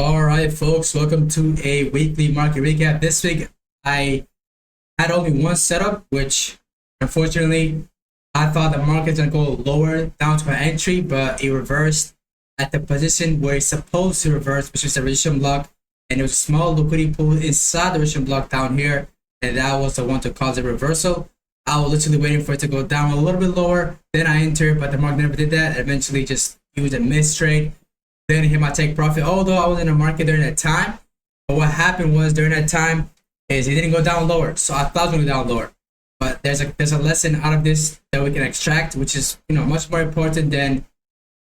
All right, folks, welcome to a weekly market recap. This week, I had only one setup, which unfortunately, I thought the market's gonna go lower down to an entry, but it reversed at the position where it's supposed to reverse, which is the resistance block, and there was a small liquidity pool inside the resistance block down here, and that was the one to cause a reversal. I was literally waiting for it to go down a little bit lower, then I entered, but the market never did that. Eventually, just used a miss trade. Then hit my take profit, although I was in the market during that time. But what happened was during that time is it didn't go down lower, so I thought it was going to go down lower. But there's a lesson out of this that we can extract, which is much more important than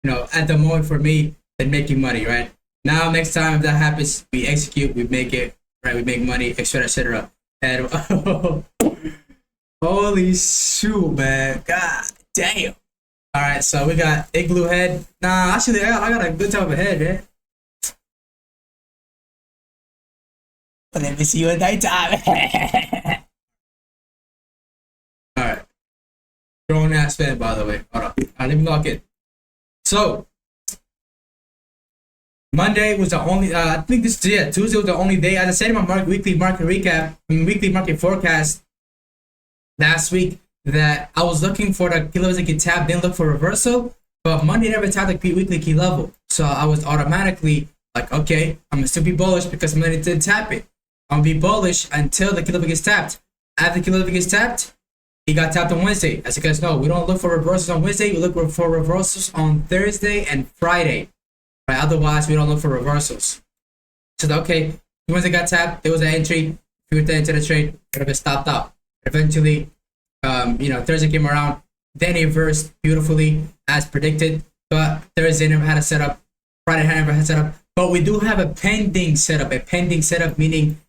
at the moment for me than making money. Right now, next time if that happens, we execute, we make it right, we make money, etc., etc. And holy shoot, man, god damn. All right, so we got igloo head. Nah, actually, I got a good type of head, man. But let me see you at nighttime. All right, grown ass fan, by the way. Hold on, let me lock it. So Monday was the only. I think Tuesday was the only day. As I said in my weekly market recap, weekly market forecast last week, that I was looking for the key levels that get tapped, didn't look for reversal, but Monday never tapped the weekly key level. So I was automatically like, okay, I'm gonna still be bullish because Monday didn't tap it. I'm gonna be bullish until the key level gets tapped. After the key level gets tapped, he got tapped on Wednesday. As you guys know, we don't look for reversals on Wednesday, we look for reversals on Thursday and Friday. Right? Otherwise, we don't look for reversals. So okay, Wednesday got tapped, there was an entry. If you were to enter the trade, it would have been stopped out. Eventually, Thursday came around, then it reversed beautifully as predicted. But Thursday never had a setup, Friday never had a setup. But we do have a pending setup. A pending setup meaning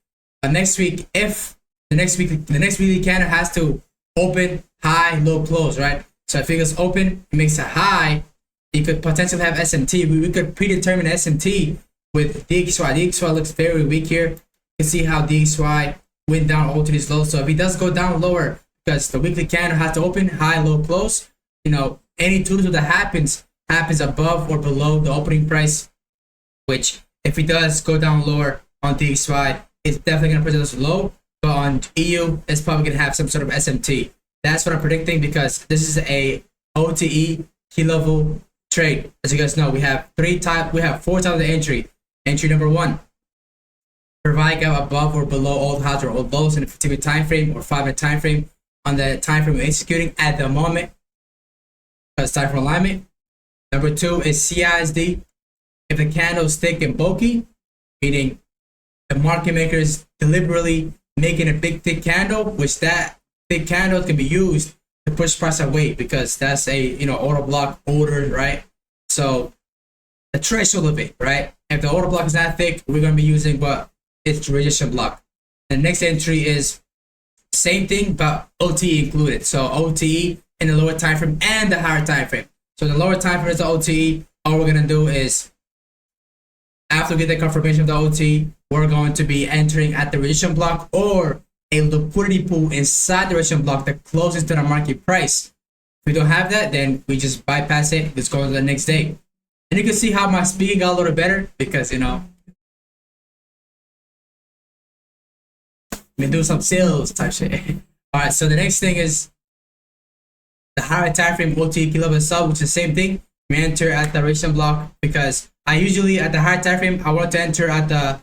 next week, if the next weekly candle has to open high, low, close, right? So if it goes open, it makes a high. You could potentially have SMT. We could predetermine SMT with DXY. DXY looks very weak here. You can see how DXY went down all to these lows. So if it does go down lower, because the weekly candle has to open high, low, close, any tutorial that happens above or below the opening price, which if it does go down lower on DXY, it's definitely going to present us low, but on EU, it's probably going to have some sort of SMT. That's what I'm predicting because this is a OTE key level trade. As you guys know, we have four types of entry. Entry number one, provide gap above or below old highs or old lows in a 15-minute time frame or 5-minute time frame on the time frame we're executing at the moment, because time for alignment. Number two is CISD. If the candle is thick and bulky, meaning the market maker is deliberately making a big thick candle, which that thick candle can be used to push price away because that's a order block order, right? So the threshold of it, right? If the order block is not thick, we're gonna be using what it's resistance block. The next entry is same thing, but OTE included. So OTE in the lower time frame and the higher time frame. So the lower time frame is the OTE. All we're gonna do is after we get the confirmation of the OTE, we're going to be entering at the resistance block or a liquidity pool inside the resistance block that closest to the market price. If we don't have that, then we just bypass it. Let's go to the next day. And you can see how my speaking got a little better because we do some sales type shit. All right, so the next thing is the higher time frame OTE key level sub, which is the same thing. We enter at the resistance block because I usually at the higher time frame I want to enter at the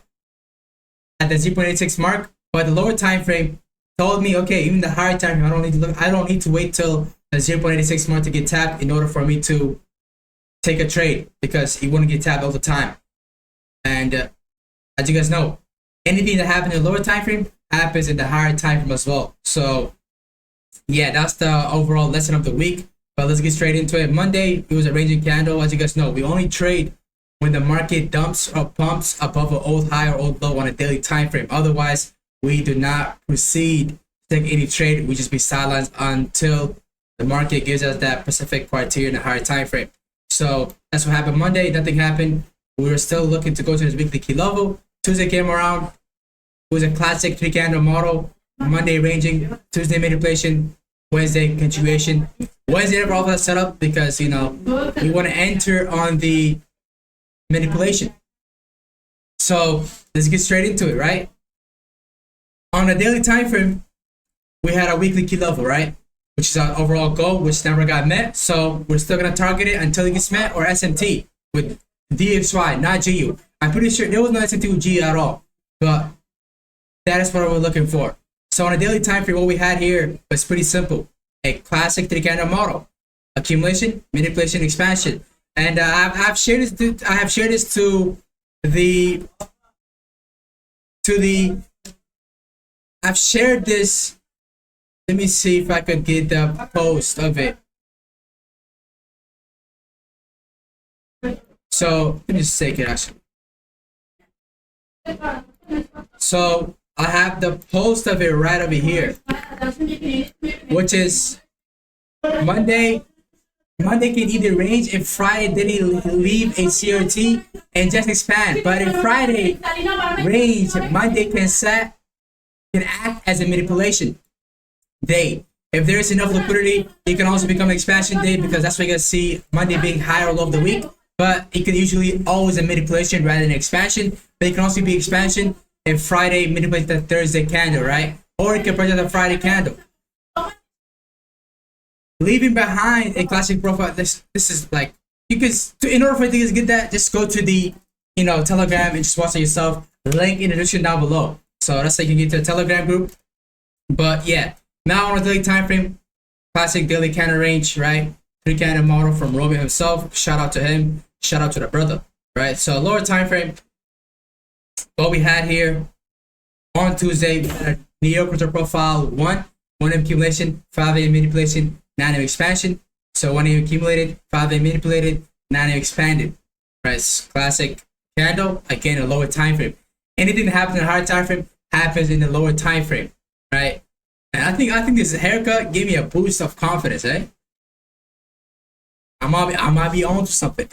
0.86 mark, but the lower time frame told me, okay, even the higher time frame, I don't need to wait till the 0.86 mark to get tapped in order for me to take a trade because it wouldn't get tapped all the time. And as you guys know, anything that happens in the lower time frame happens in the higher time frame as well. So yeah, that's the overall lesson of the week. But let's get straight into it. Monday, it was a ranging candle. As you guys know, we only trade when the market dumps or pumps above an old high or old low on a daily time frame. Otherwise, we do not proceed to take any trade. We just be silenced until the market gives us that specific criteria in a higher time frame. So that's what happened Monday. Nothing happened. We were still looking to go to this weekly key level. Tuesday came around. It was a classic three candle model. Monday ranging, Tuesday manipulation, Wednesday continuation. Wednesday never all that setup because we want to enter on the manipulation. So let's get straight into it, right? On a daily time frame, we had a weekly key level, right? Which is our overall goal, which never got met. So we're still gonna target it until it gets met, or SMT with DXY, not GU. I'm pretty sure there was no SMT with GU at all, but that is what we're looking for. So on a daily time frame, what we had here was pretty simple: a classic three-candle model, accumulation, manipulation, expansion. And I've shared this. I have shared this to the. I've shared this. Let me see if I could get the post of it. So let me just take it actually. So I have the post of it right over here, which is Monday. Monday can either range, and Friday did he leave a CRT and just expand. But if Friday range, Monday can act as a manipulation day. If there is enough liquidity, it can also become an expansion day, because that's why you're gonna see Monday being higher all of the week. But it can usually always a manipulation rather than expansion. But it can also be expansion if Friday manipulates the Thursday candle, right? Or it can present the Friday candle. Leaving behind a classic profile, this is like, you can, in order for you to get that, just go to the Telegram and just watch it yourself. Link in the description down below. So that's how you can get to the Telegram group. But yeah, now on a daily time frame, classic daily candle range, right? Three candle model from Romeo himself. Shout out to him. Shout out to the brother, right? So lower time frame, what we had here on Tuesday, we had a New York profile 1 accumulation, 5 AM manipulation, 9 AM expansion. So 1 AM accumulated, 5 AM manipulated, 9 AM expanded, right? Classic candle, again, a lower time frame. Anything that happens in a higher time frame happens in the lower time frame, right? And I think this haircut gave me a boost of confidence, eh? I might be on to something.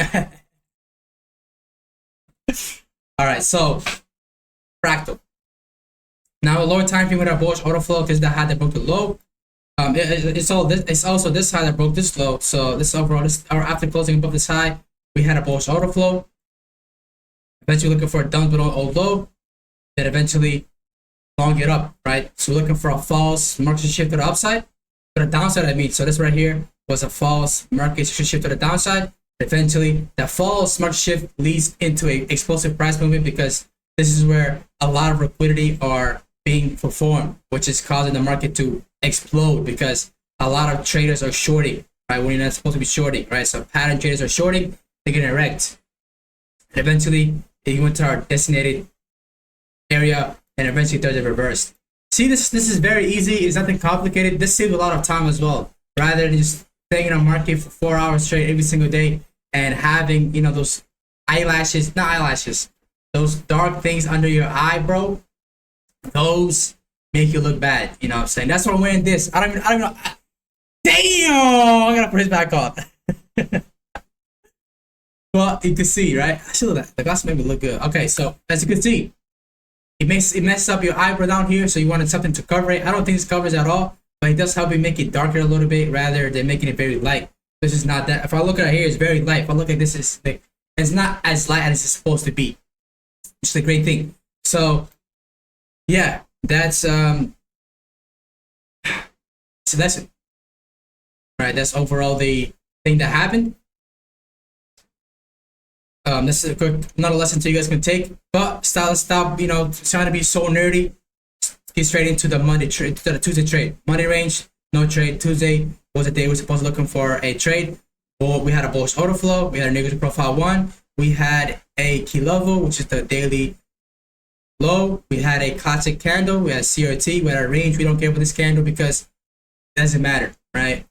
All right, so fractal. Now a lower time frame with our bullish order flow, because that high that broke the low. It's also this high that broke this low. So this overall, after closing above this high, we had a bullish order flow. Eventually looking for a down below old low, then eventually long it up, right? So we're looking for a false market shift to the upside, to the downside. I mean, so this right here was a false market shift to the downside. Eventually, that false market shift leads into a explosive price movement, because this is where a lot of liquidity are being performed, which is causing the market to explode, because a lot of traders are shorting, right? When you're not supposed to be shorting, right? So pattern traders are shorting, they're getting wrecked. And eventually, they went to our designated area, and eventually there's a reverse. See, this is very easy. It's nothing complicated. This saves a lot of time as well, rather than just staying in a market for 4 hours straight every single day and having those those dark things under your eye, bro. Those make you look bad. You know what I'm saying? That's why I'm wearing this. I don't even know. Damn! I gotta put it back on. Well, you can see, right? I should that. The glass made me look good. Okay, so as you can see, it messes up your eyebrow down here, so you wanted something to cover it. I don't think this covers at all, but it does help you make it darker a little bit rather than making it very light. This is not that. If I look at it here, it's very light. If I look at this, it's not as light as it's supposed to be. Which is a great thing. So yeah, that's it's a lesson. Right, that's overall the thing that happened. This is another lesson you guys can take. But stop, trying to be so nerdy. Get straight into the Monday trade, to the Tuesday trade. Monday range, no trade. Tuesday was the day we're supposed to looking for a trade. Well, we had a bullish order flow. We had a negative profile 1. We had a key level, which is the daily low. We had a classic candle. We had CRT. We had a range. We don't care about this candle because it doesn't matter, right?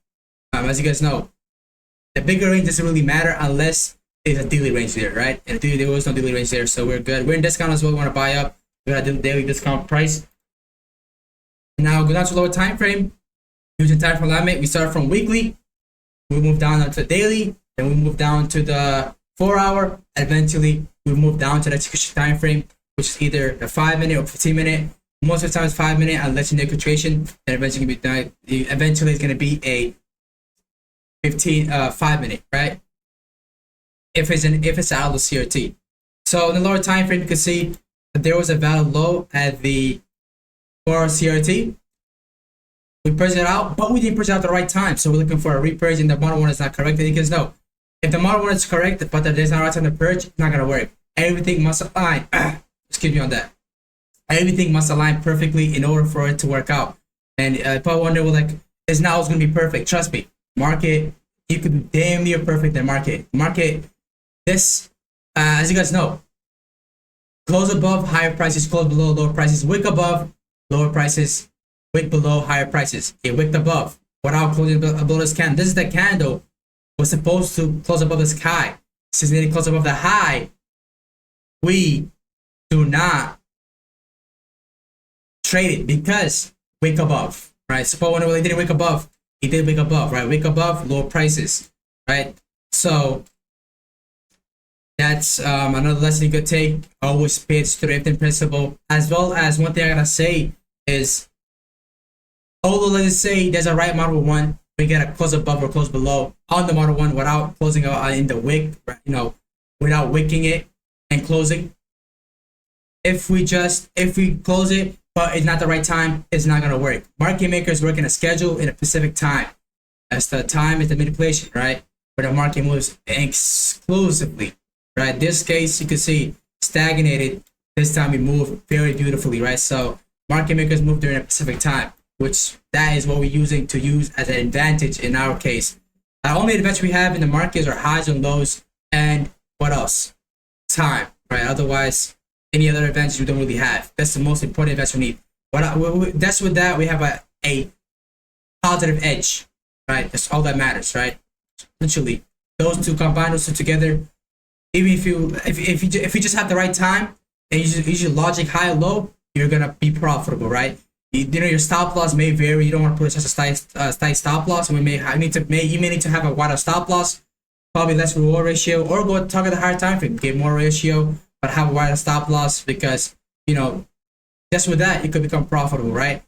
As you guys know, the bigger range doesn't really matter unless there's a daily range there, right? And there was no daily range there, so we're good. We're in discount as well. We want to buy up. We got a daily discount price. Now go down to lower time frame. Using time frame alignment, we start from weekly. We move down to daily. Then we move down to the 4 hour. Eventually, we move down to the execution time frame, which is either the 5 minute or 15 minute. Most of the time, it's 5 minute unless you need concentration. And eventually, it's going to be a 5 minute, right? If it's out of the CRT. So in the lower time frame, you can see that there was a valid low at the 4 CRT. We purged it out, but we didn't purge it out at the right time. So we're looking for a repurge, and the model one is not correct. And you guys know, if the model one is correct, but there's not a right time to purge, it's not gonna work. Everything must align. Excuse me on that. Everything must align perfectly in order for it to work out. And if I wonder, well, like, it's not always gonna be perfect. Trust me. Market, you could be damn near perfect in market. Market, this, as you guys know, close above higher prices, close below lower prices, wick above lower prices, wick below higher prices. It wicked above without closing below this candle. This is the candle was supposed to close above the sky. Since they didn't close above the high, we do not trade it because wick above, right? Suppose when it didn't wick above, it did wick above, right? Wick above lower prices, right? So that's another lesson you could take. Always pay attention to the Iftin principle. As well as one thing I gotta say is, although let's say there's a right model one, we get a close above or close below on the model one without closing out in the wick, you know, without wicking it and closing. If we close it, but it's not the right time, it's not gonna work. Market makers work in a schedule in a specific time. That's the time is the manipulation, right? Where the market moves exclusively, right? This case you can see stagnated. This time we move very beautifully, right? So market makers move during a specific time, which that is what we're using to use as an advantage in our case. The only advantage we have in the markets are highs and lows, and what else? Time, right? Otherwise, any other advantage we don't really have. That's the most important advantage we need. That's with that we have a positive edge, right? That's all that matters, right? Literally, those two combined, those two together. Even if you just have the right time and you use your logic high or low, you're gonna be profitable, right? You know your stop loss may vary. You don't want to put such a tight stop loss. You may need to have a wider stop loss, probably less reward ratio, or go target the higher time frame, get more ratio, but have a wider stop loss because you know just with that you could become profitable, right?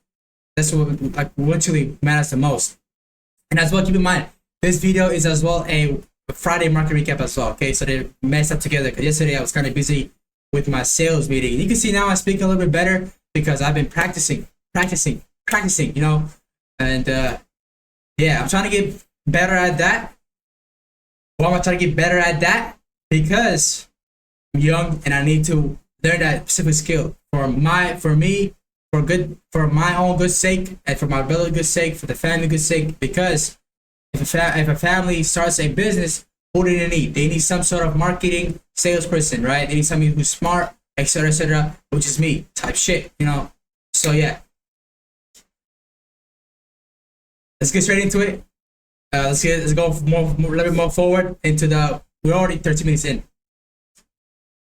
That's what like literally matters the most. And as well, keep in mind this video is as well a Friday market recap as well. Okay, so they messed up together because yesterday I was kind of busy with my sales meeting. You can see now I speak a little bit better because I've been practicing, you know, and yeah, I'm trying to get better at that. Why am I trying to get better at that? Because I'm young and I need to learn that specific skill for my own good sake and for my brother's good sake, for the family good sake. Because if a family starts a business, what do they need? They need some sort of marketing salesperson, right? They need somebody who's smart, etc., which is me, type shit, you know. So yeah, let's get straight into it. Let's go a little bit more forward into the. We're already 13 minutes in.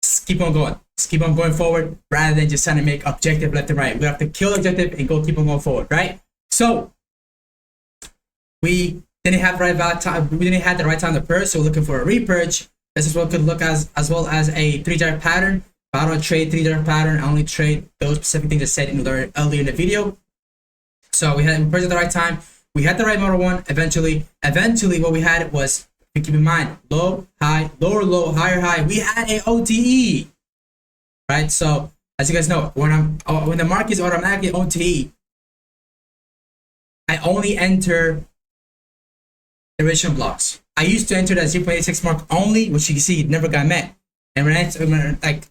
Just keep on going. Just keep on going forward rather than just trying to make objective left and right. We have to kill objective and keep on going forward, right? So we didn't have the right time. We didn't have the right time to purge, so we're looking for a repurge. This is what could look as well as a 3-drive pattern. But I don't trade 3-drive pattern. I only trade those specific things I said earlier in the video. So we had purged at the right time. We had the right model one. Eventually, what we had was, keep in mind, low, high, lower, low, higher, high. We had a OTE, right? So as you guys know, when the market is automatically OTE, I only enter the resistance blocks. I used to enter that 0.86 mark only, which you can see it never got met. And when like,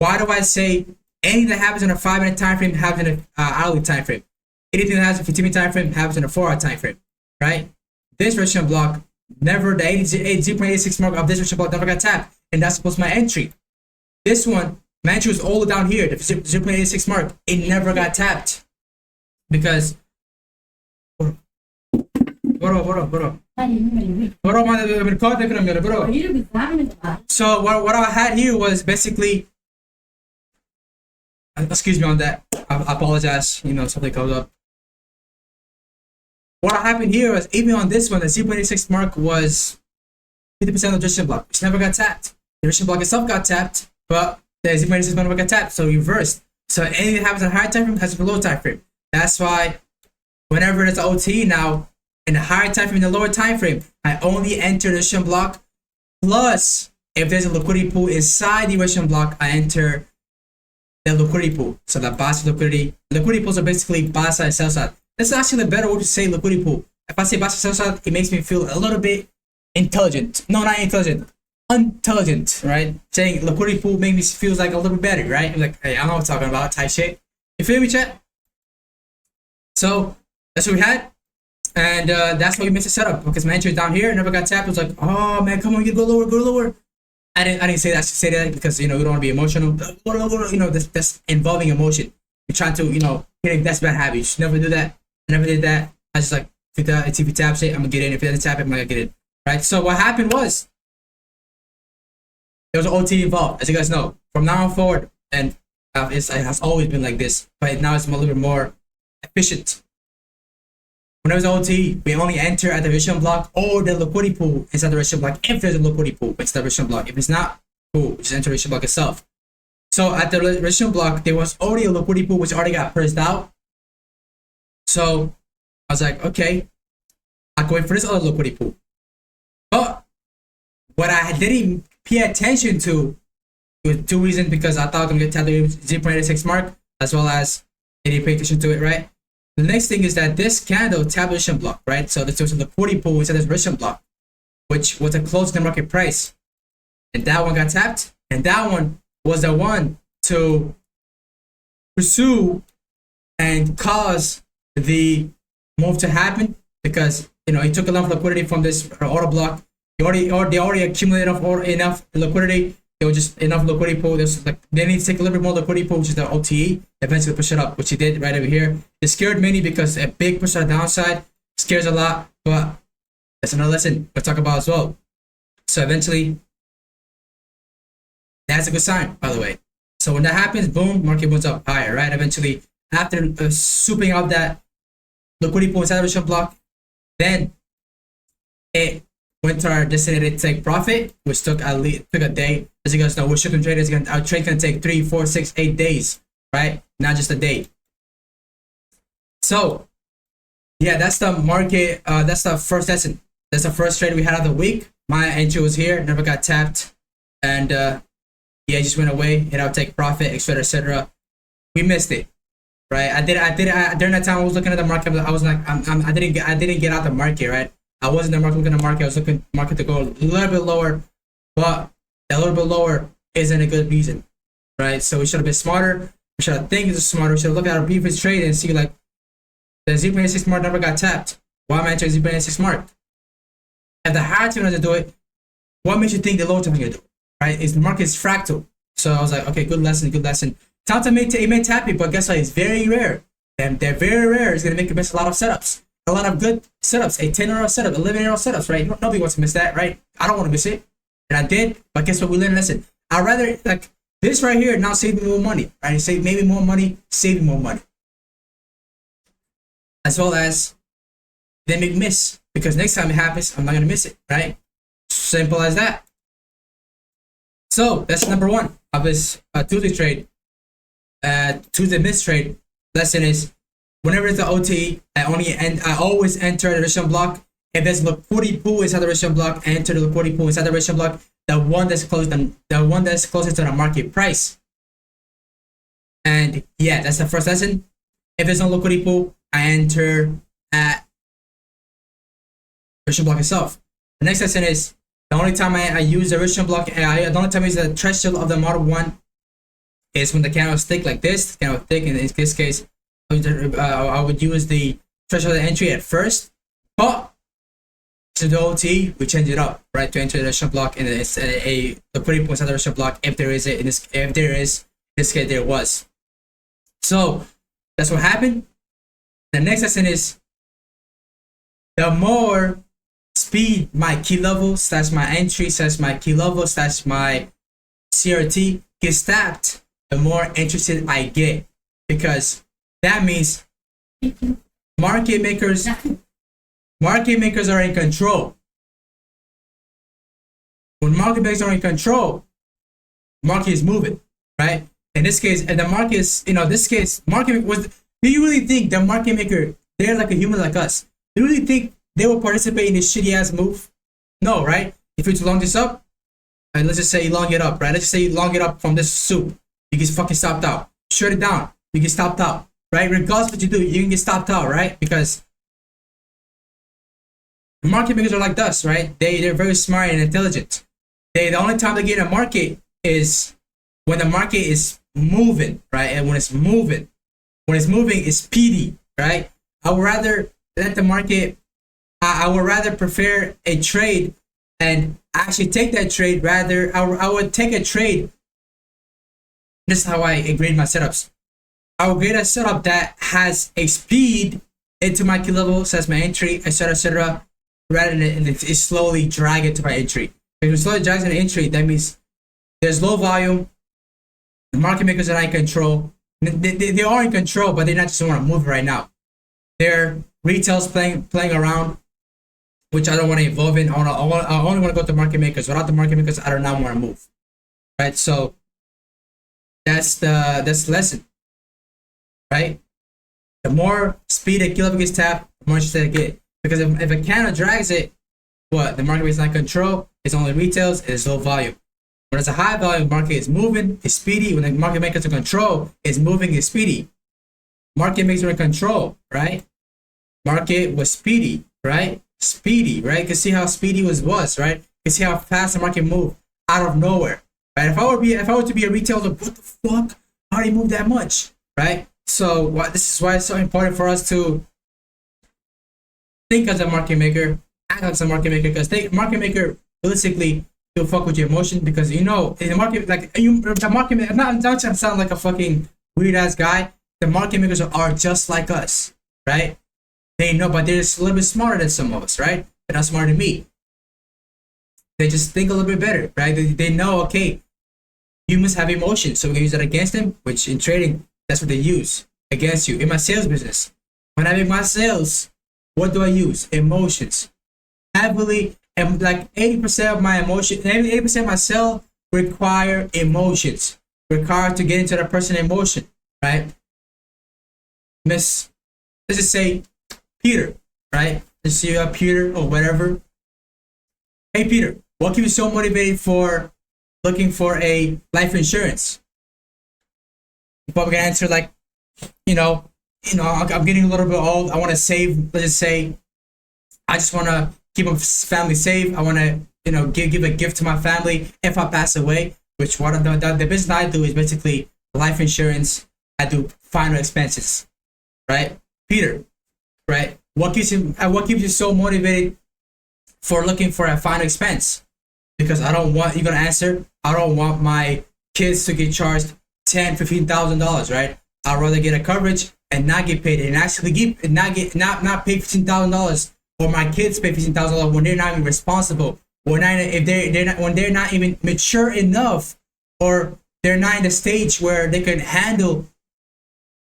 why do I say anything that happens in a 5-minute time frame happens in an hourly time frame? Anything that has a 15-minute time frame happens in a 4-hour time frame, right? This resistance block never, the 0.86 mark of this resistance block never got tapped, and that's supposed to be my entry. This one, my entry was all down here, the 0.86 mark. It never got tapped because. Bro. So what I had here was basically, excuse me on that. I apologize. You know, something comes up. What happened here was even on this one, the 0.86 mark was 50% of the resistance block, which never got tapped. The resistance block itself got tapped, but the 0.86 never got tapped, so reversed. So anything that happens in a higher time frame has a low time frame. That's why whenever it's OT now, in the higher time frame, in the lower time frame, I only enter the resistance block plus If there's a liquidity pool inside the equation block, I enter the liquidity pool. So the buy side liquidity pools are basically buy side, sell side. This is actually the better way to say liquidity pool. If I say buy side, sell side, it makes me feel a little bit intelligent. No, not intelligent, intelligent, right? Saying liquidity pool makes me feel like a little bit better, right? Like, hey, I know what I'm talking about, type shit. You feel me, chat? So that's what we had. And that's why we missed the setup, because my entry down here never got tapped. It was like, oh man, come on, you go lower, go lower. I didn't say that. I should say that because, you know, we don't want to be emotional. You know, that's involving emotion. You're trying to, you know, hitting that's bad habit. You should never do that. I never did that. I just like, if he taps it, I'm gonna get in. If he doesn't tap it, I'm not gonna get in. Right? So what happened was there was an OT involved, as you guys know. From now on forward, and it has always been like this, but now it's a little bit more efficient. When there's OT, we only enter at the registration block or the liquidity pool inside the registration block. If there's a liquidity pool inside the registration block, if it's not, cool, just enter the registration block itself. So at the registration block, there was already a liquidity pool which already got priced out. So I was like, okay, I'll go in for this other liquidity pool. But what I didn't pay attention to was two reasons, because I thought I was gonna get tapped the 0.86 mark, as well as I didn't pay attention to it, right? The next thing is that this candle tapped the registration block, right? So this was the liquidity pool inside this registration block, which was a close to the market price. And that one got tapped, and that one was the one to pursue and cause the move to happen, because, you know, he took enough liquidity from this order block. They already accumulated enough liquidity. There was just enough liquidity pool. There's like, they need to take a little bit more liquidity pool, which is the OTE, eventually push it up, which he did right over here. It scared many because a big push on the downside scares a lot, but that's another lesson we'll talk about as well. So eventually, that's a good sign, by the way. So when that happens, boom, market moves up higher, right? Eventually, after swooping out that liquidity pool inside the registration block, then it went to our designated take profit, which took a day. As you guys know, we're shipping traders. Our trade can take 3, 4, 6, 8 days, right? Not just a day. So, yeah, that's the market. That's the first lesson. That's the first trade we had of the week. My entry was here, never got tapped, and yeah, it just went away. Hit out take profit, etc., etc. We missed it, right? I did. During that time, I was looking at the market. I was like, I didn't get out the market, right? I wasn't in the market looking at the market. I was looking market to go a little bit lower, but a little bit lower isn't a good reason, right? So we should have been smarter. We should have think smarter. We should have looked at our previous trade and see, like, the 0.86 mark never got tapped. Why am I entering 0.86 mark? If the higher time doesn't do it, what makes you think the lower time is gonna do it, right? Is the market is fractal. So I was like, okay, good lesson, good lesson. Sometimes it may tap it, but guess what? It's very rare. And they're very rare. It's gonna make you miss a lot of setups. A lot of good setups, a 10-hour setup, 11-hour setups, right? Nobody wants to miss that, right? I don't want to miss it, and I did. But guess what? We learned a lesson. I'd rather, like, this right here now save me more money, right? Save maybe more money, saving more money, as well as then make miss, because next time it happens, I'm not gonna miss it, right? Simple as that. So that's number one of this Tuesday trade. Tuesday miss trade lesson is, whenever it's the OT, I always enter the registration block. If there's a liquidity pool inside the registration block, I enter the liquidity pool inside the registration block, the one that's closest to the market price. And yeah, that's the first lesson. If there's no liquidity pool, I enter at the registration block itself. The next lesson is, the only time I use the registration block, the only time I use the threshold of the model 1 is when the candle is thick like this. The candle thick, in this case, I would use the threshold of the entry at first, but to the OT, we change it up, right? To enter the registration block, and it's a liquidity pool inside the registration block if there is in this case there was. So that's what happened. The next lesson is, the more speed my key level / my entry / my key level / my CRT gets tapped, the more interested I get, because that means market makers are in control. When market makers are in control, market is moving, right? In this case, and the market is, market was. Do you really think the market maker, they're like a human like us? Do you really think they will participate in this shitty ass move? No, right? If you long this up, Right, let's just say you long it up, right? Let's just say you long it up from this soup. You get fucking stopped out. Shut it down. You get stopped out, right? Regardless what you do, you can get stopped out, right? Because market makers are like us, right? They're very smart and intelligent. The only time they get in a market is when the market is moving, right? And when it's moving, it's speedy, right? I would rather let the market. I would rather prefer a trade and actually take that trade. Rather, I would take a trade. This is how I grade my setups. I would grade a setup that has a speed into my key level, sets my entry, etc., rather than it slowly drag it to my entry. If it slowly drags an entry, that means there's low volume. The market makers are not in control. They are in control, but they not just want to move right now. They're retail's playing around, which I don't want to involve in. I only want to go to market makers. Without the market makers, I do not want to move. Right? So that's the lesson. Right? The more speed a key level gets tapped, the more interested I get. Because if a candle drags it, what? The market is not in control. It's only retails. It's low volume. When it's a high volume market, it's moving. It's speedy. When the market makers are in control, it's moving. It's speedy. Market makers are in control, right? Market was speedy, right? Speedy, right? You can see how speedy was, right? You can see how fast the market moved out of nowhere, right? If I were to be a retailer, what the fuck? How did he move that much, right? So this is why it's so important for us to think as a market maker, act as a market maker, because market maker realistically will fuck with your emotion, because in the market, like the market, I'm not trying to sound like a fucking weird ass guy. The market makers are just like us, right? They know, but they're just a little bit smarter than some of us, right? They're not smarter than me. They just think a little bit better, right? They know, okay, humans have emotions, so we can use that against them, which in trading, that's what they use against you. In my sales business, when I make my sales, what do I use? Emotions. Heavily, and like 80% of my emotion, 80% of my sale require emotions. Require to get into the person emotion, right? Let's just say Peter, right? Let's see Peter or whatever. Hey Peter, what keeps you so motivated for looking for a life insurance? You're probably gonna answer like, I'm getting a little bit old. I want to save. Let's just say, I just want to keep my family safe. I want to, give a gift to my family if I pass away. Which the business I do is basically life insurance. I do final expenses, right? Peter, right? What keeps you so motivated for looking for a final expense? Because you're gonna answer, I don't want my kids to get charged $10,000-$15,000, right? I'd rather get a coverage and not get paid, and actually not pay $15,000, or my kids pay $15,000 when they're not even responsible, when they're not even mature enough, or they're not in the stage where they can handle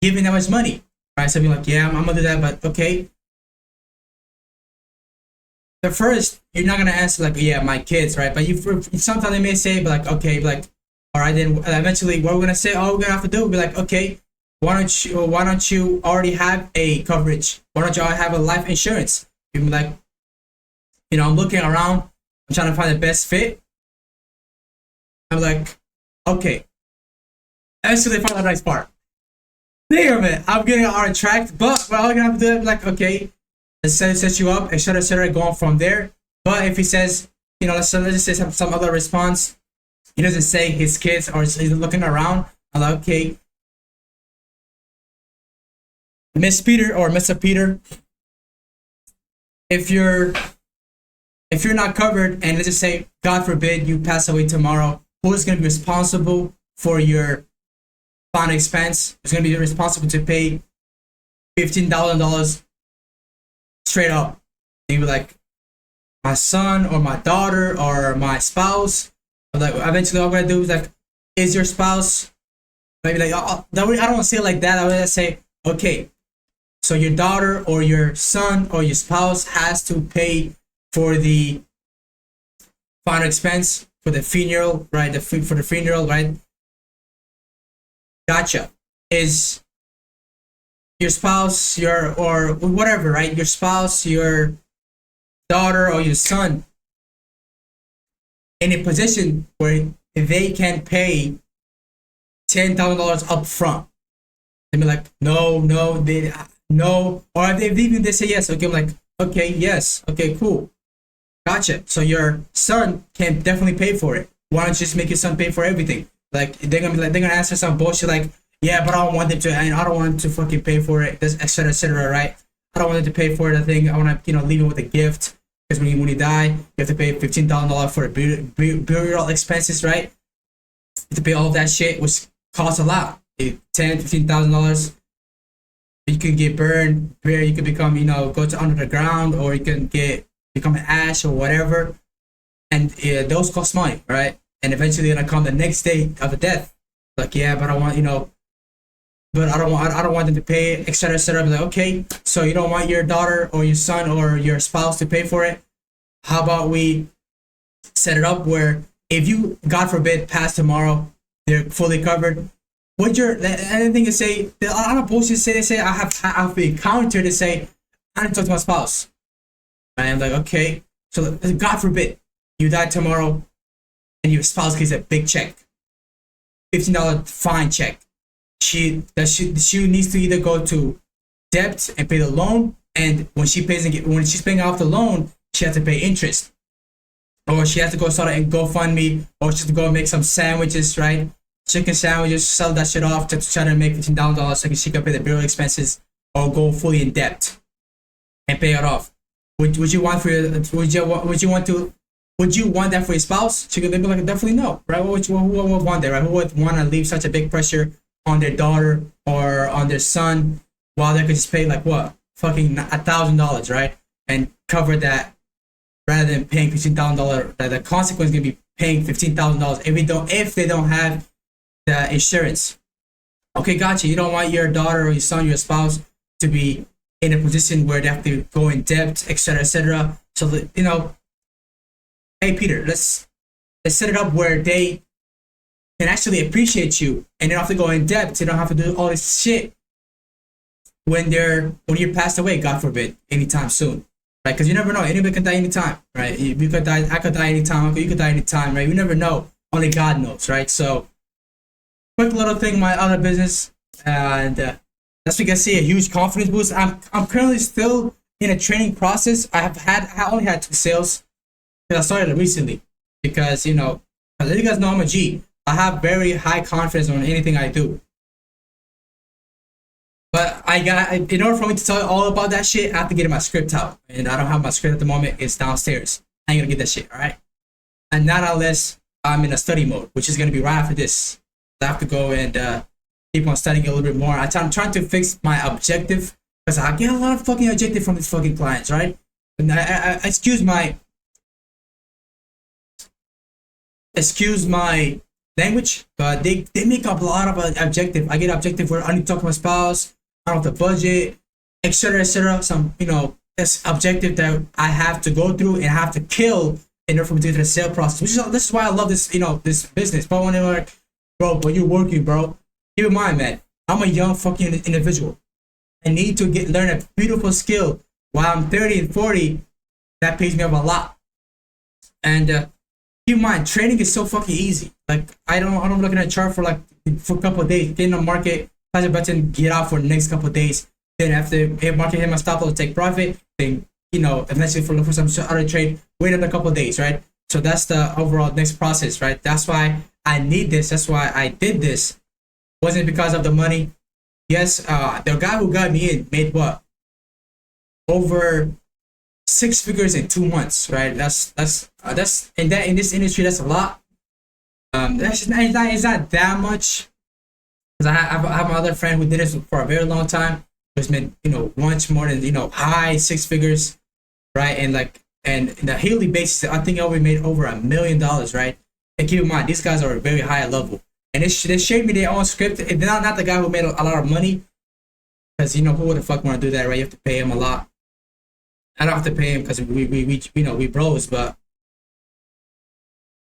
giving that much money, right? So be like, yeah, I'm gonna do that, but okay. The first, you're not gonna answer like, yeah, my kids, right? But sometimes they may say, but like, okay, like, all right, then eventually, what we're gonna say, all we're gonna have to do will be like, okay, why don't you already have a coverage? Why don't you already have a life insurance? You'd be like, I'm looking around, I'm trying to find the best fit. I'm like, okay. Eventually, find the nice part. Damn it, I'm getting on a track, but all I'm gonna have to do is like, okay, let's set you up, etc., going from there. But if he says, let's just say some other response, he doesn't say his kids, or he's looking around. I'm like, okay, Miss Peter or Mr. Peter, if you're not covered, and let's just say, God forbid, you pass away tomorrow, who is going to be responsible for your final expense? Who's going to be responsible to pay $15,000 straight up? And you'll be like, my son or my daughter or my spouse. Like, eventually, all I'm going to do is like, is your spouse? Maybe like, I don't want to say it like that. I would say, okay, so your daughter or your son or your spouse has to pay for the final expense for the funeral, right? For the funeral, right? Gotcha. Is your spouse, or whatever, right? Your spouse, your daughter, or your son in a position where they can pay $10,000 up front. They be like, no, no, they no, or if they say yes, okay, I'm like, okay, yes, okay, cool, gotcha. So your son can definitely pay for it. Why don't you just make your son pay for everything? Like they're gonna be like, they're gonna answer some bullshit like, yeah, but I don't want them to, and I don't want them to fucking pay for it, etc., etc., right? I don't want them to pay for it. I think I want to, leave it with a gift because when you die, you have to pay $15,000 for burial expenses, right? You have to pay all of that shit, which costs a lot. $10,000-$15,000. You can get burned, where you can become, go to under the ground, or you can become an ash or whatever, and those cost money, right? And eventually, gonna come the next day of the death. Like, yeah, but I want, but I don't want them to pay, etc., etc. Like, okay, so you don't want your daughter or your son or your spouse to pay for it? How about we set it up where if you, God forbid, pass tomorrow, they're fully covered. What your anything to say? A lot of bullshit say. They say I've been countered to say I need to talk to my spouse. And I'm like, okay, so God forbid you die tomorrow, and your spouse gets a big check, $15 fine check. She needs to either go to debt and pay the loan, and when she's paying off the loan, she has to pay interest, or she has to go start a GoFundMe, or she has to go make some sandwiches, right? Chicken sandwiches, sell that shit off to try to make $15,000 so she can pay the burial expenses, or go fully in debt and pay it off. Would you want for your would you want that for your spouse? She could be like, definitely no, right? Who would want that, right? Who would want to leave such a big pressure on their daughter or on their son while they could just pay like what, fucking $1,000, right, and cover that rather than paying $15,000? The consequence is gonna be paying $15,000 if they don't have the insurance. Okay, gotcha. You don't want your daughter or your son, your spouse, to be in a position where they have to go in debt, etc., etc. So hey Peter, let's set it up where they can actually appreciate you, and they don't have to go in debt. They don't have to do all this shit when you're passed away, God forbid, anytime soon, right? Because you never know. Anybody can die anytime, right? You could die. I could die anytime. You could die anytime, right? You never know. Only God knows, right? So, quick little thing, my other business, and that's we can see a huge confidence boost. I'm currently still in a training process. I only had 2 sales because I started it recently. Because as you guys know, I'm a G. I have very high confidence on anything I do. But in order for me to tell you all about that shit, I have to get my script out. And I don't have my script at the moment. It's downstairs. I ain't gonna get that shit, alright? And not unless I'm in a study mode, which is gonna be right after this. I have to go and keep on studying a little bit more. I'm trying to fix my objective, because I get a lot of fucking objective from these fucking clients, right? And excuse my language, but they make up a lot of objective. I get objective where I need to talk to my spouse, I don't have the budget, etc., etc. Some this objective that I have to go through and have to kill in order for me to do the sale process. This is why I love this this business. But when they're like, bro, but you're working, bro. Keep in mind, man, I'm a young fucking individual. I need to learn a beautiful skill while I'm 30 and 40. That pays me up a lot. And keep in mind, trading is so fucking easy. Like I don't look at a chart for a couple of days, get in the market, press a button, get out for the next couple of days. Then after market hit my stop loss, take profit. Then eventually look for some other trade. Wait another couple of days, right? So that's the overall next process, right? That's why I need this. That's why I did this. Wasn't because of the money. Yes, the guy who got me in made what? Over 6 figures in 2 months, right? That's in this industry, that's a lot. It's not that much. Because I have my other friend who did this for a very long time. Who's made much more than high 6 figures, right? And the yearly basis, I think I already made over $1 million, right? And keep in mind, these guys are very high level, and they showed me their own script. And not the guy who made a lot of money, because who would the fuck want to do that, right? You have to pay him a lot. I don't have to pay him because we bros, but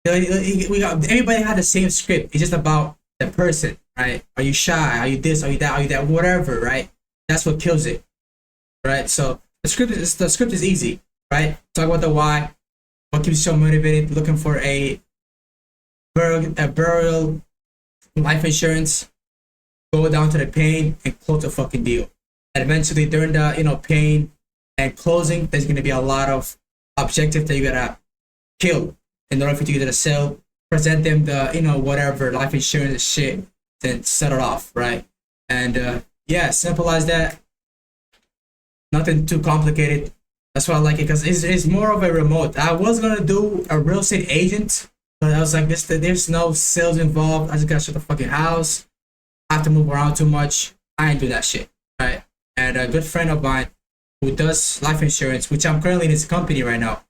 everybody had the same script. It's just about the person, right? Are you shy? Are you this? Are you that? Are you that? Whatever, right? That's what kills it, right? So the script is easy, right? Talk about the why, what keeps you so motivated, looking for a burial life insurance, go down to the pain and close the fucking deal. And eventually during the pain and closing, there's gonna be a lot of objectives that you gotta kill in order for you to get a sale. Present them the whatever life insurance shit, then set it off, right? And yeah, simple as that. Nothing too complicated. That's why I like it, because it's more of a remote. I was gonna do a real estate agent, but I was like, there's no sales involved. I just gotta shut the fucking house. I have to move around too much. I ain't do that shit, right? And a good friend of mine who does life insurance, which I'm currently in his company right now.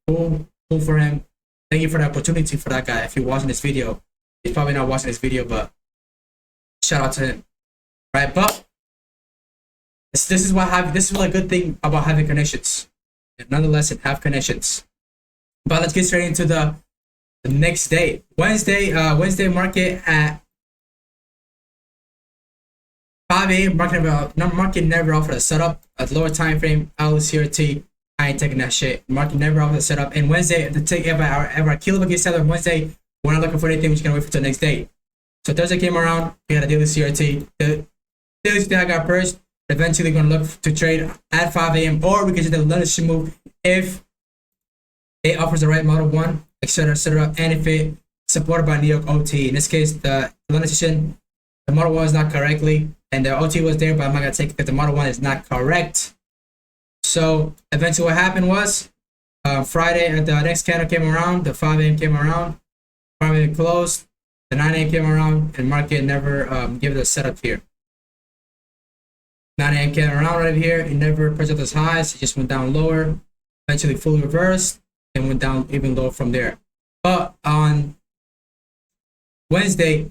Cool for him. Thank you for the opportunity for that guy. If you're watching this video, he's probably not watching this video, but shout out to him, right? But this is what a good thing about having connections. Another lesson: have connections. But let's get straight into the next day. Wednesday market at 5 a.m. Market never offered a setup at lower time frame. LCRT. I ain't taking that shit. Market never offered a setup. And Wednesday, the take ever kill gets set on Wednesday. We're not looking for anything. We're just gonna wait for the next day. So Thursday came around. We had a daily CRT. The daily CRT got purged. Eventually gonna look to trade at 5 a.m. or we can just let it move if it offers the right model one, etc., and if it supported by New York OT. In this case, the London session, the model one is not correctly, and the OT was there, but I'm not gonna take it because the model one is not correct. So eventually, what happened was Friday, the next candle came around, the 5 a.m. came around, 5 a.m. closed, the 9 a.m. came around, and market never gave it a setup here. 9 a.m. came around right here. It never purchased those highs. It just went down lower. Eventually fully reversed and went down even lower from there. But on Wednesday,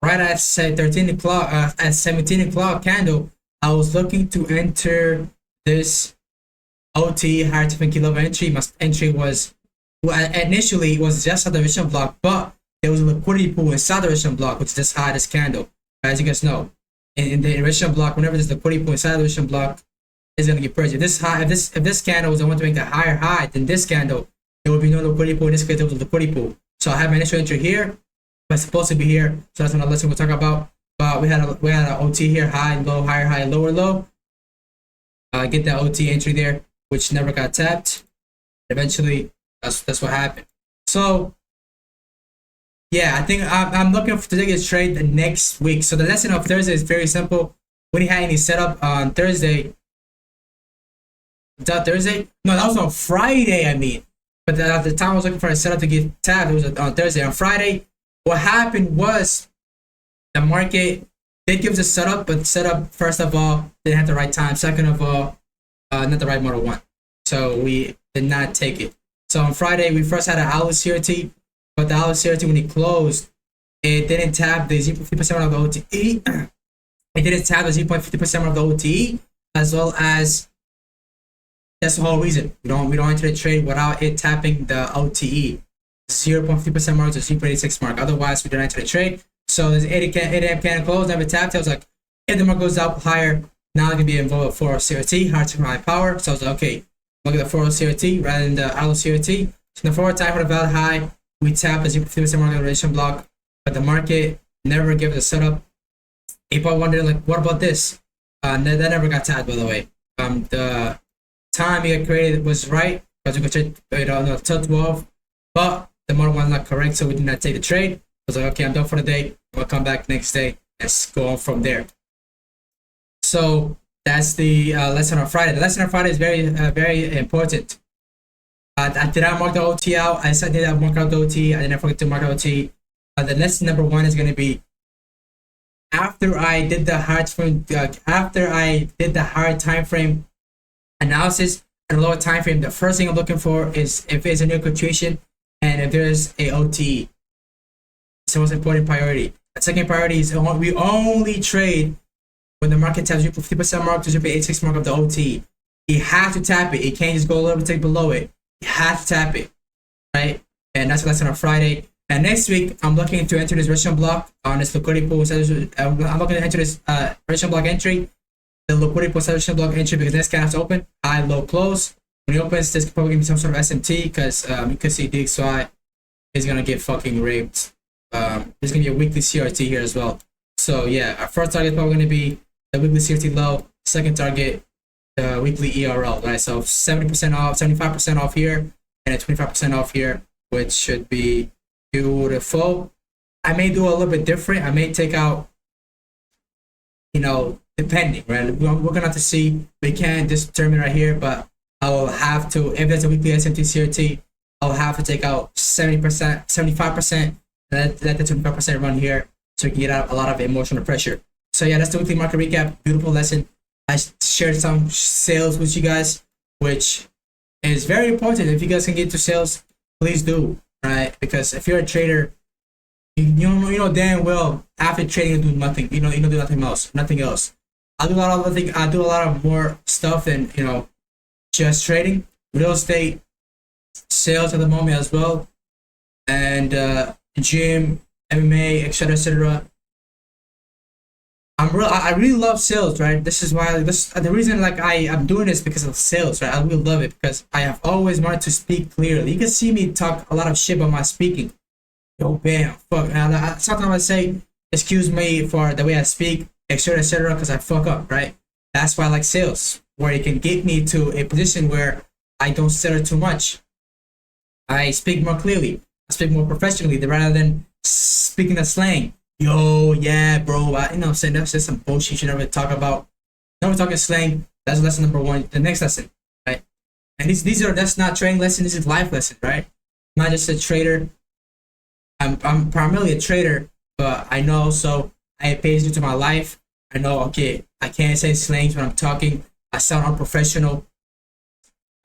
right at 13 o'clock, at 17 o'clock candle, I was looking to enter this OT higher time kilo entry. My entry was, initially it was just a division block, but there was a liquidity pool inside the division block, which is this high, this candle, as you guys know. In the division block, whenever there's liquidity pool inside the division block, it's gonna get purchased. If this candle was the one to make a higher high than this candle, there would be no liquidity pool. In this case, there was a liquidity pool. So I have my initial entry here, but it's supposed to be here. So that's another lesson we'll talk about. But we had an OT here, high, low, higher, high, lower, low. Get that OT entry there, which never got tapped. Eventually, that's what happened. So yeah, I think I'm looking to take this trade the next week. So the lesson of Thursday is very simple. When he had any setup on Thursday, no, that was on Friday. I mean, but at the time I was looking for a setup to get tapped. It was on Thursday. On Friday, what happened was the market did give us a setup, but setup first of all didn't have the right time. Second of all, not the right model one. So we did not take it. So on Friday we first had an Alice CRT, but the Alice CRT when it closed, it didn't tap the 0.50% of the OTE. It didn't tap the 0.50% of the OTE, as well as that's the whole reason we don't enter the trade without it tapping the OTE 0.50% mark to 0.86 mark. Otherwise, we don't enter the trade. So this 8 a.m. candle close, never tapped. I was like, if the market goes up higher, now I can be involved with 4 CRT, hard to high power. So I was like, okay, look at the 4 CRT rather than the Alice CRT. So in the forward time for the valid high, we tap a 0.50% market relation block, but the market never gave it a setup. People wondering like, what about this? That never got tapped, by the way. The time it got created was right, because we could trade until 12, but the model was not correct, so we did not take the trade. I was like, okay, I'm done for the day. I'll come back next day and go on from there. So that's the lesson on Friday. The lesson on Friday is very important. Did I mark the OT out? I said did I mark out the OT? I didn't forget to mark the OT. The lesson number one is going to be after I did the hard time frame analysis and lower time frame. The first thing I'm looking for is if it's a new quotation and if there's a OTE. It's the most important priority. The second priority is we only trade when the market taps 50% mark to 0.86 mark of the OTE. You have to tap it. It can't just go a little bit below it. You have to tap it, right? And that's the lesson on Friday. And next week, I'm looking to enter this resistance block on this liquidity pool. I'm looking to enter this resistance block entry, the liquidity pool resistance block entry, because this candle's open, high, low, close. When it opens, this could probably give me some sort of SMT because you can see DXY is gonna get fucking raped. There's gonna be a weekly CRT here as well. So yeah, our first target is probably gonna be the weekly CRT low. Second target, the weekly ERL, right? So 70% off, 75% off here, and a 25% off here, which should be beautiful. I may do a little bit different. I may take out, depending, right? We're gonna have to see. We can't just determine right here, but I will have to, if there's a weekly SMT CRT, I'll have to take out 70%, 75%, let the 25% run here so we can get out a lot of emotional pressure. So yeah, that's the weekly market recap. Beautiful lesson. I shared some sales with you guys, which is very important. If you guys can get to sales, please do, right? Because if you're a trader, you know damn well after trading you do nothing. You do nothing else. I do a lot of other things. I do a lot of more stuff than just trading. Real estate, sales at the moment as well, and gym, MMA, etc., etc. I really love sales, right? This is why the reason I'm doing this because of sales, right? I really love it because I have always wanted to speak clearly. You can see me talk a lot of shit about my speaking. Yo, bam, fuck. And sometimes I say, excuse me for the way I speak, etc., because I fuck up, right? That's why I like sales, where it can get me to a position where I don't stutter too much. I speak more clearly. I speak more professionally rather than speaking the slang. Yo, yeah, bro. You know what I'm saying? That's just some bullshit you should never talk about. Never talking slang. That's lesson number one. The next lesson, right? And that's not trading lesson. This is life lesson, right? I'm not just a trader. I'm primarily a trader, but I know also I pay attention to my life. I know, okay, I can't say slangs when I'm talking. I sound unprofessional.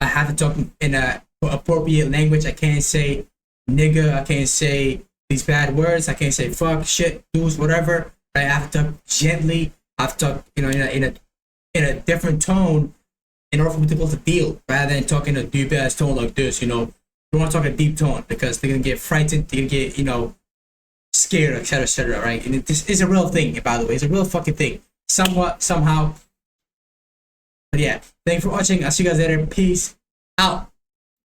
I have to talk in a appropriate language. I can't say nigga. I can't say these bad words. I can't say fuck, shit, dudes, whatever. I have to talk gently. I have to talk, in a different tone in order for people to deal, rather than talking a deep ass tone like this. You want to talk a deep tone because they're gonna get frightened. They're gonna get scared, etc., right? And this is a real thing, by the way. It's a real fucking thing. Somewhat, somehow. But yeah, thanks for watching. I'll see you guys later. Peace out.